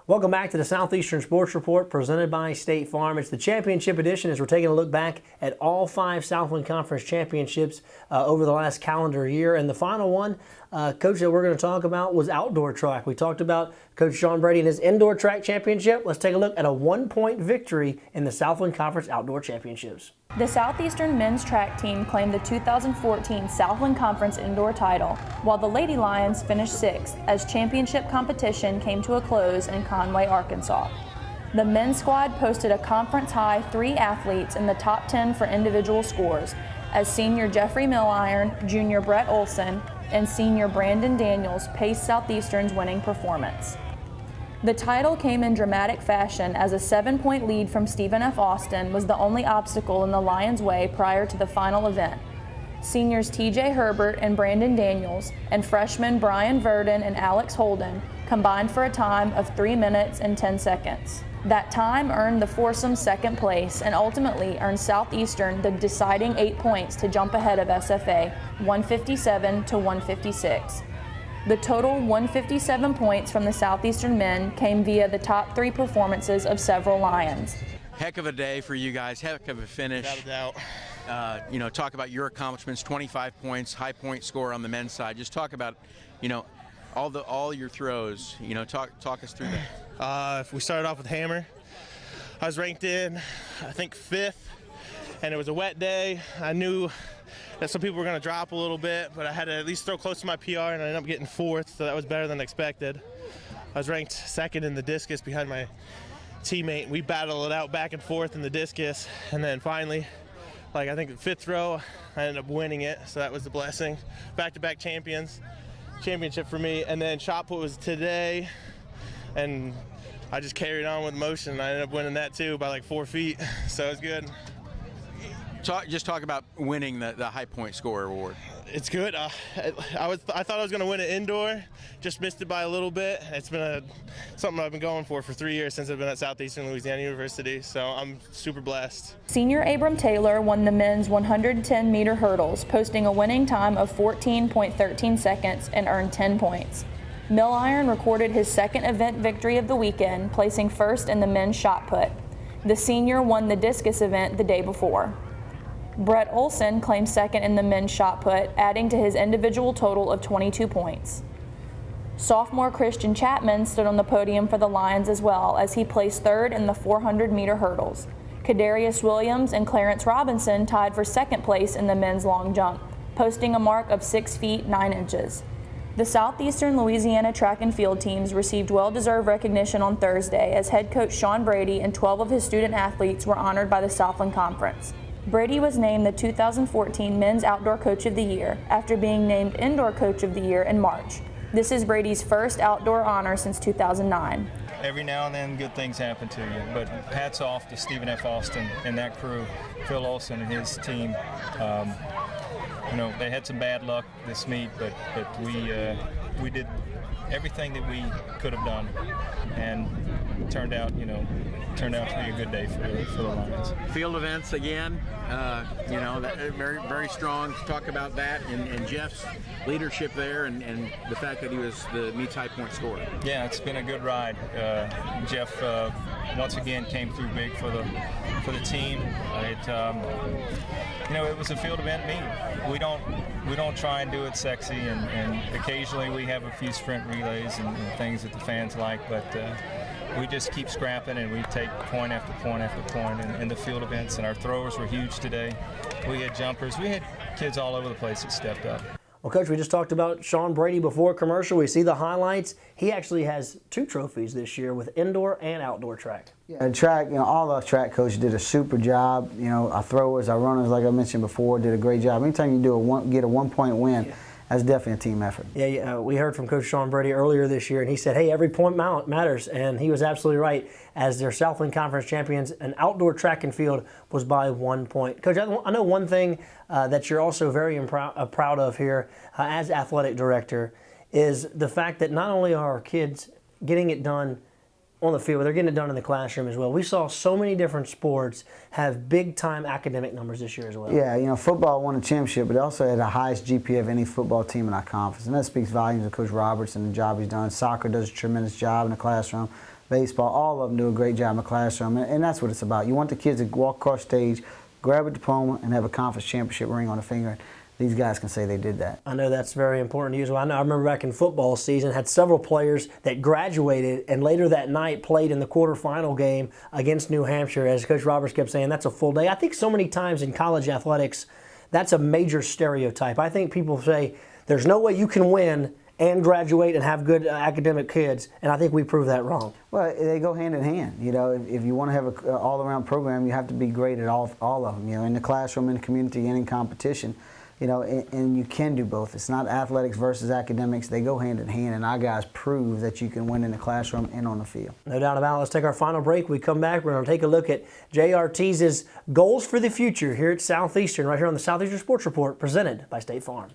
Welcome back to the Southeastern Sports Report presented by State Farm. It's the championship edition as we're taking a look back at all 5 Southland Conference championships over the last calendar year. And the final one, Coach, that we're going to talk about was outdoor track. We talked about Coach Sean Brady and his indoor track championship. Let's take a look at a 1-point victory in the Southland Conference Outdoor Championships. The Southeastern men's track team claimed the 2014 Southland Conference indoor title, while the Lady Lions finished 6th as championship competition came to a close in Conway, Arkansas. The men's squad posted a conference-high 3 athletes in the top 10 for individual scores, as senior Jeffrey Milliron, junior Brett Olson, and senior Brandon Daniels paced Southeastern's winning performance. The title came in dramatic fashion as a 7-point lead from Stephen F. Austin was the only obstacle in the Lions' way prior to the final event. Seniors TJ Herbert and Brandon Daniels and freshmen Brian Verdon and Alex Holden combined for a time of 3 minutes and 10 seconds. That time earned the foursome second place and ultimately earned Southeastern the deciding 8 points to jump ahead of SFA, 157 to 156. The total 157 points from the Southeastern men came via the top 3 performances of several Lions. Heck of a day for you guys, heck of a finish. Without a doubt. Talk about your accomplishments, 25 points, high point score on the men's side. Just talk about, all your throws. Talk us through that. If we started off with hammer, I was ranked in, I think 5th, and it was a wet day. I knew that some people were going to drop a little bit, but I had to at least throw close to my PR, and I ended up getting 4th, so that was better than expected. I was ranked 2nd in the discus behind my teammate. We battled it out back and forth in the discus, and then finally, I think the 5th throw, I ended up winning it, so that was the blessing. Back-to-back championship for me, and then shot put was today, and I just carried on with motion. I ended up winning that too by 4 feet, so it was good. Talk about winning the high point score award. It's good. I thought I was going to win it indoor, just missed it by a little bit. It's been something I've been going for 3 years since I've been at Southeastern Louisiana University, so I'm super blessed. Senior Abram Taylor won the men's 110-meter hurdles, posting a winning time of 14.13 seconds and earned 10 points. Milliron recorded his 2nd event victory of the weekend, placing 1st in the men's shot put. The senior won the discus event the day before. Brett Olson claimed 2nd in the men's shot put, adding to his individual total of 22 points. Sophomore Christian Chapman stood on the podium for the Lions as well, as he placed 3rd in the 400-meter hurdles. Kadarius Williams and Clarence Robinson tied for 2nd place in the men's long jump, posting a mark of 6 feet 9 inches. The Southeastern Louisiana track and field teams received well-deserved recognition on Thursday as head coach Sean Brady and 12 of his student athletes were honored by the Southland Conference. Brady was named the 2014 Men's Outdoor Coach of the Year after being named Indoor Coach of the Year in March. This is Brady's first outdoor honor since 2009. Every now and then good things happen to you, but hats off to Stephen F. Austin and that crew, Phil Olson and his team. They had some bad luck this meet, but we did everything that we could have done, and turned out to be a good day for the Lions. Field events again, very, very strong. Talk about that and Jeff's leadership there and the fact that he was the meet's high point scorer. Yeah, it's been a good ride. Jeff once again came through big for the team. It was a field event meet. We don't try and do it sexy, and occasionally we have a few sprint relays and things that the fans like, but we just keep scrapping, and we take point after point after point in the field events, and our throwers were huge today. We had jumpers. We had kids all over the place that stepped up. Well, Coach, we just talked about Sean Brady before commercial. We see the highlights. He actually has 2 trophies this year with indoor and outdoor track. Yeah, track, all the track coaches did a super job. Our throwers, our runners, like I mentioned before, did a great job. Anytime you get a 1-point win, yeah, that's definitely a team effort. Yeah, we heard from Coach Sean Brady earlier this year, and he said, hey, every point matters, and he was absolutely right. As their Southland Conference champions, an outdoor track and field was by 1 point. Coach, I know one thing that you're also very proud of here as athletic director is the fact that not only are our kids getting it done on the field, they're getting it done in the classroom as well. We saw so many different sports have big-time academic numbers this year as well. Yeah, you know, football won a championship, but it also had the highest GPA of any football team in our conference. And that speaks volumes of Coach Roberts and the job he's done. Soccer does a tremendous job in the classroom. Baseball, all of them do a great job in the classroom. And that's what it's about. You want the kids to walk across stage, grab a diploma, and have a conference championship ring on the finger. These guys can say they did that. I know that's very important to you as well. I remember back in football season, had several players that graduated and later that night played in the quarterfinal game against New Hampshire. As Coach Roberts kept saying, that's a full day. I think so many times in college athletics, that's a major stereotype. I think people say there's no way you can win and graduate and have good academic kids, and I think we proved that wrong. Well, they go hand in hand. You know, if you want to have an all-around program, you have to be great at all of them. You know, in the classroom, in the community, and in competition. You know, and you can do both. It's not athletics versus academics. They go hand in hand, and our guys prove that you can win in the classroom and on the field. No doubt about it. Let's take our final break. We come back, we're going to take a look at JRT's goals for the future here at Southeastern, right here on the Southeastern Sports Report, presented by State Farm.